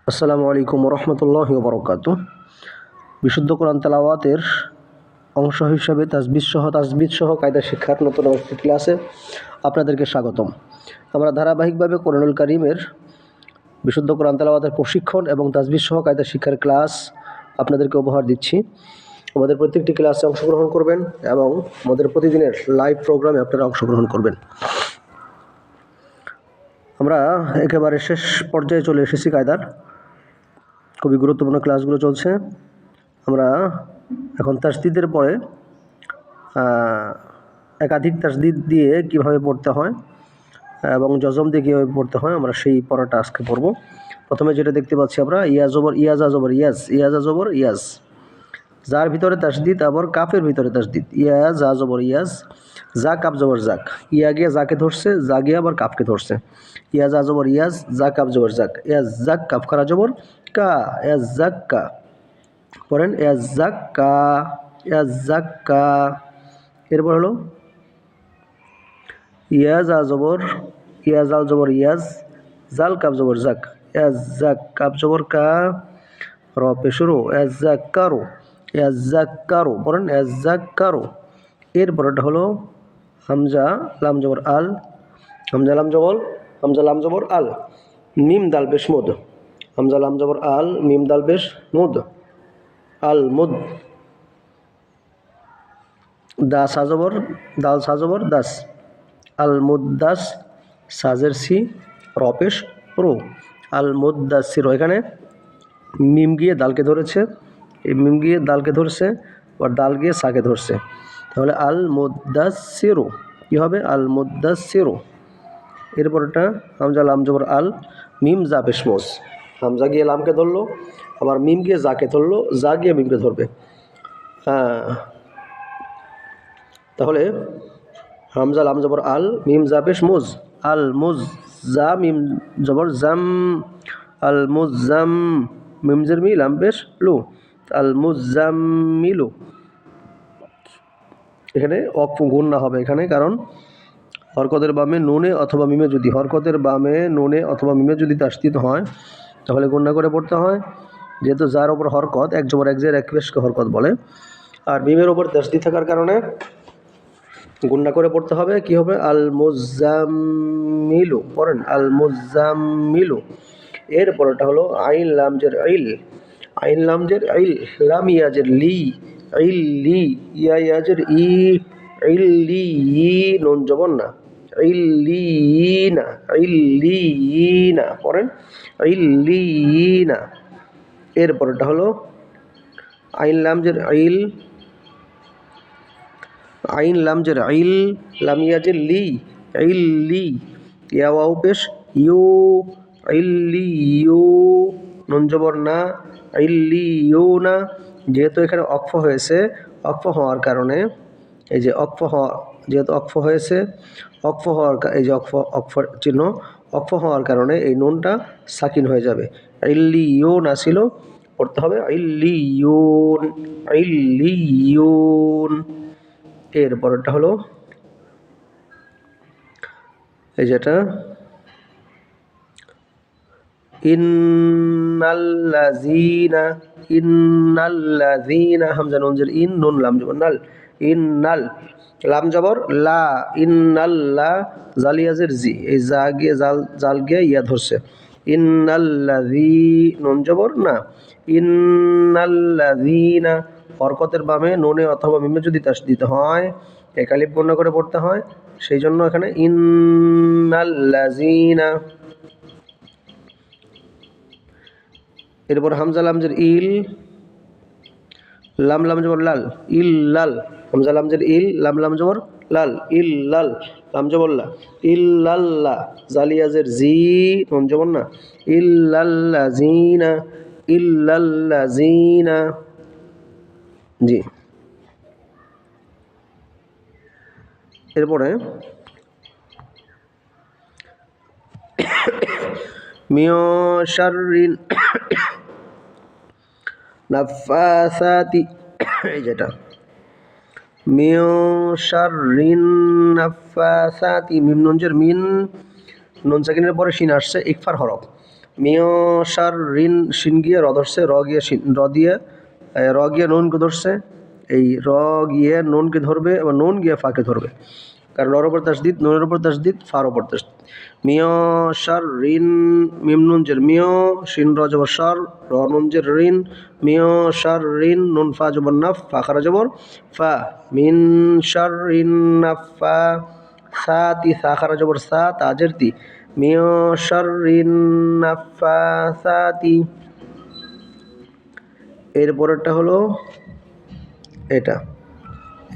আসসালামু আলাইকুম রহমতুল্লাহি ওয়া বারাকাতুহু। বিশুদ্ধ কোরআন তেলাওয়াতের অংশ হিসাবে তাজবিদ সহ কায়দা শিক্ষার নতুন একটি ক্লাসে আপনাদেরকে স্বাগতম। আমরা ধারাবাহিকভাবে কোরআনুল কারীমের বিশুদ্ধ কোরআন তেলাওয়াতের প্রশিক্ষণ এবং তাজবিদ সহ কায়দা শিক্ষার ক্লাস আপনাদেরকে উপহার দিচ্ছি। আমাদের প্রত্যেকটি ক্লাসে অংশগ্রহণ করবেন এবং আমাদের প্রতিদিনের লাইভ প্রোগ্রামে আপনারা অংশগ্রহণ করবেন। আমরা একেবারে শেষ পর্যায়ে চলে এসেছি কায়দার। খুবই গুরুত্বপূর্ণ ক্লাসগুলো চলছে। আমরা এখন তাসদিদের পরে একাধিক তাসদিদ দিয়ে কিভাবে পড়তে হয় এবং জজম দিয়ে কীভাবে পড়তে হয় আমরা সেই পড়াটা আজকে পড়ব। প্রথমে যেটা দেখতে পাচ্ছি আমরা ইয়াজ জবর ইয়াজ জবর ইয়াজ, ইয়াজ জবর ইয়াজ, যার ভিতরে তাসদিদ আবার কাফের ভিতরে তাসদিদ। ইয়াজ জবর ইয়াজ, যা কাপ জবর জাক, ইয়া গিয়ে যাকে ধরছে, যা গিয়ে আবার কাপকে ধরছে। ইয়াজ জবর ইয়াজ, যা কাপ জবর জাক, ইয়াজ জাক কাপ খারা জবর কা, ইয়াজ জাক কা। পড়েন ইয়াজ জাক কা, ইয়াজ জাক কা। এরপর হলো ইয়াজ জবর ইয়াজ আল জবর ইয়াজ, জাল কাপ জবর জাক, ইয়াজ জাক কাপ জবর কা, র পেশুরো, ইয়াজ জাক কারো, ইয়াজ জাক কারো। পড়েন ইয়াজ জাক কারো। এরপরটা হলো হামজা লাম জবর আল, হামজা লাম জবর আল, মিম দাল পেশ মুদ, হামজা লাম জবর আল, মিম দাল পেশ মুদ, আল মুদ। দা সাজবর দাল সাজবর দাস, আল মুদ্দাস, সাজের সি, রপেশ রো, আল মুদ্দাসির। এখানে মিম গিয়ে দালকে ধরেছে, এই মিম গিয়ে দালকে ধরছে, আর দাল গিয়ে সাকে ধরছে, তাহলে আল মুদ্দাসিরো কী হবে? আল মুদ্দাসিরো। এরপরটা হামজা লাম জবর আল, মিম জা পেশ মোজ, হামজা গিয়ে লামকে ধরলো, আবার মিম গিয়ে জাকে ধরলো, যা গিয়ে মিমকে ধরবে। তাহলে হামজা লাম জবর আল, মিম জা পেশ মুজ, আল মুজ, জা মিম জবর জাম, আল মুজাম, মিম জের মি লাম পেশ লু, আল মুজাম্মিলু। এখানে গুণ না হবে এখানে, কারণ হরকতের বামে নুনে অথবা মিমে যদি তাসদিদ হয় তাহলে গুণনা করে পড়তে হয়। যেহেতু যার ওপর হরকত এক জবর এক জের এক পেশকে হরকত বলে, আর মিমের ওপর তাসদিদ থাকার কারণে গুণনা করে পড়তে হবে। কি হবে? আল মুজাম্মিলু। পড়েন আল মুজাম্মিলু। এর পরেরটা হলো আইন লাম জের ইল, আইন লাম জের ইল, লাম ইয়াজের লি, ইল লি, ইয়া ইয়াজের ই, ইল লি ই, নুন জবর না, ইল লি না, ইল লি না। পড়েন ইল লি না। এর পরেরটা হলো আইন লাম জের ইল, আইন লাম জের ইল, লাম ইয়াজের লি, ইল লি, ইয়া ওয়াও পেশ ইউ, ইল লি ইউ, নুন জবর না, ইল লি ইউ না। যেহেতু এখানে অক্ফ হয়েছে, অক্ফ হওয়ার কারণে এই যে যেহেতু অক্ফ হয়েছে, অক্ফ হওয়ার এই যে অক্ফর চিহ্ন, অক্ফ হওয়ার কারণে এই নুনটা সাকিন হয়ে যাবে। ইল্লি ইউন আসিল, পড়তে হবে ইল্লি ইউন, ইল্লি ইউন। এর পরেরটা হলো এই যেটা ইন্নাল্লাযীনা, হামজা নুন জের ইন, নুন লাম জবর নাল, ইন্নাল, লাম জবর লা, ইন্নাল্লা, জালিয়াজের জি, এই জাল গিয়ে ইয়া ধরছে, ইন্নাল্লাযী, নুন জবর না, ইন্নাল্লাযীনা। হরকতের বামে নুনে অথবা মিমে যদি তাসদিদ হয় একালিপ গণ্য করে পড়তে হয়, সেই জন্য এখানে ইন্নাল্লাযীনা। এরপর হামজা লাম জের ইল, লাম লাম জবর লাল, ইল লাল, হামজা লাম জের ইল, লাম লাম জবর লাল, ইল লাল, লাম জবর লা, ইল্লাল্লা, জালিয়াজের জি, নুন জবর না, ইল্লাল্লাযীনা, ইল্লাল্লাযীনা। জি। এরপরে মিও শাররিন নাফাসাতি, এই যেটা মিও শাররিন নাফাসাতি, মিম নুন জের মিন, নুন সাকিনের পরে শিন আসছে, ইকফার হরফ, মিয় শার ঋণ শিন গিয়ে র ধরছে, র গিয়ে নুনকে ধরছে, এই র গিয়ে নুনকে ধরবে এবং নুন গিয়ে ফাকে ধরবে, কারণ রর উপর তাসদিদ, নুনের উপর তাসদিদ, ফার উপর তাসদিদ। মিয় শার ঋণ, মিম নুন জের মিয়, শিন র জবর শার, র নুন জের ঋণ, মিয় শার ঋণ, নুন ফা জবর নাফ, ফা খারা জবর ফা, মিন শার ঋণ নাফা সাতি, সা খারা জবর সা, তাজের তি, মিয় শার ঋণ নাফা সাতি। এরপরেরটা হলো এটা,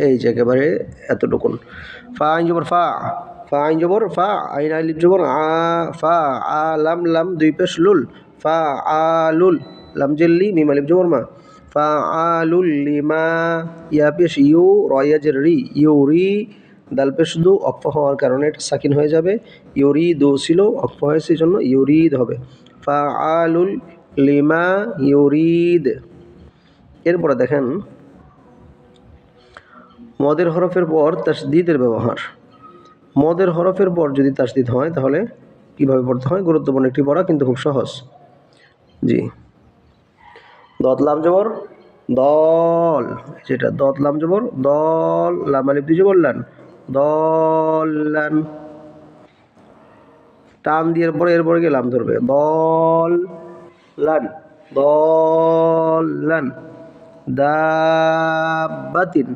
এই যে একেবারে এতটুকুন। ফা আইন জবর ফা, ফা আইন জবর ফা, আইন আলিফ জবর আ, ফা আ লাম, লাম দুই পেশ লুল, ফা আলুল, লাম জেল্লি, মিম আলিফ জবর মা, ফা আলুল লিমা, ইয়া পেশ ইউ, রয়া জের রি, ইউ রি, দাল পেশ দু, অক্ফ হওয়ার কারণে এটা সাকিন হয়ে যাবে, ইউরি দু ছিল, অক্ফ হয়েছে এই জন্য ইউরিদ হবে, ফা আলুল লিমা ইউরিদ। এরপরে দেখেন মদের হরফের পর তাসদিদের ব্যবহার। মদের হরফের পর যদি তাসদিদ হয় তাহলে কীভাবে পড়তে হয়, গুরুত্বপূর্ণ একটি পড়া, কিন্তু খুব সহজ। জি, দত লাম জবর দল, যেটা দত লাম জবর দল, লাম আলিফ দিয়ে জবর লান, দলান, টান দিয়ে এরপরে গিয়ে লাম ধরবে, দল লান, দলান, দাব্বাতিন,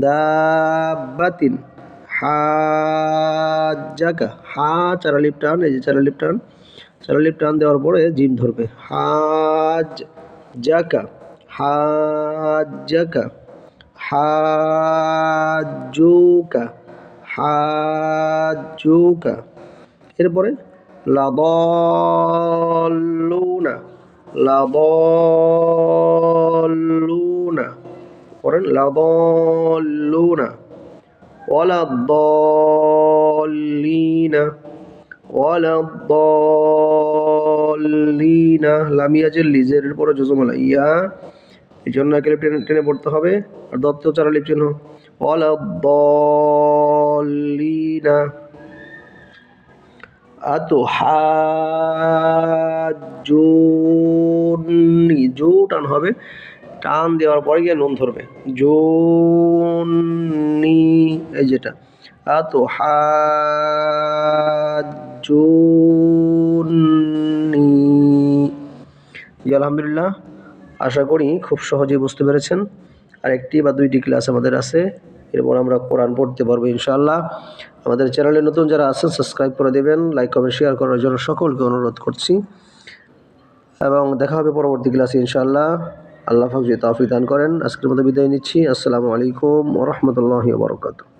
দাব্বাতিন, হাজ্জাকা, হা চারা লিপ টান, এই যে চারা লিপ টান, চারা লিপ টান দেওয়ার পরে জিম ধরবে, হাজ্জাকা, হাজ্জাকা, হাজ্জুকা, হাজ্জুকা। এরপরে লাদল্লুনা, লাদল্লুনা, পড়েন লাদল্লুনা, ওয়ালাদ্দল্লিনা, ওয়ালাদ্দল্লিনা, লামিয়া জেল্লি, জেরের পরে জজমলা ইয়া, এই জন্য একে টেনে টেনে পড়তে হবে, আর দত্ত চারা লিপ চিহ্ন, ওয়ালাদ্দল্লিনা। আতুহাজ্জুনি, জু টান হবে, টান দেওয়ার পরে গিয়ে নুন ধরবে, জুনি, এই যেটা আতুহাজ্জুনি। জি আলহামদুলিল্লাহ, আশা করি খুব সহজেই বুঝতে পেরেছেন। আর একটি বা দুইটি ক্লাস আমাদের আছে, এরপর আমরা কোরআন পড়তে পারবো ইনশাআল্লাহ। আমাদের চ্যানেলে নতুন যারা আছেন সাবস্ক্রাইব করে দেবেন, লাইক কমেন্ট শেয়ার করার জন্য সকলকে অনুরোধ করছি, এবং দেখা হবে পরবর্তী ক্লাসে ইনশাআল্লাহ। আল্লাহ পাক যদি তৌফিক দান করেন, আজকের মতো বিদায় নিচ্ছি। আসসালামু আলাইকুম ওয়া রাহমাতুল্লাহি ওয়া বারাকাতুহু।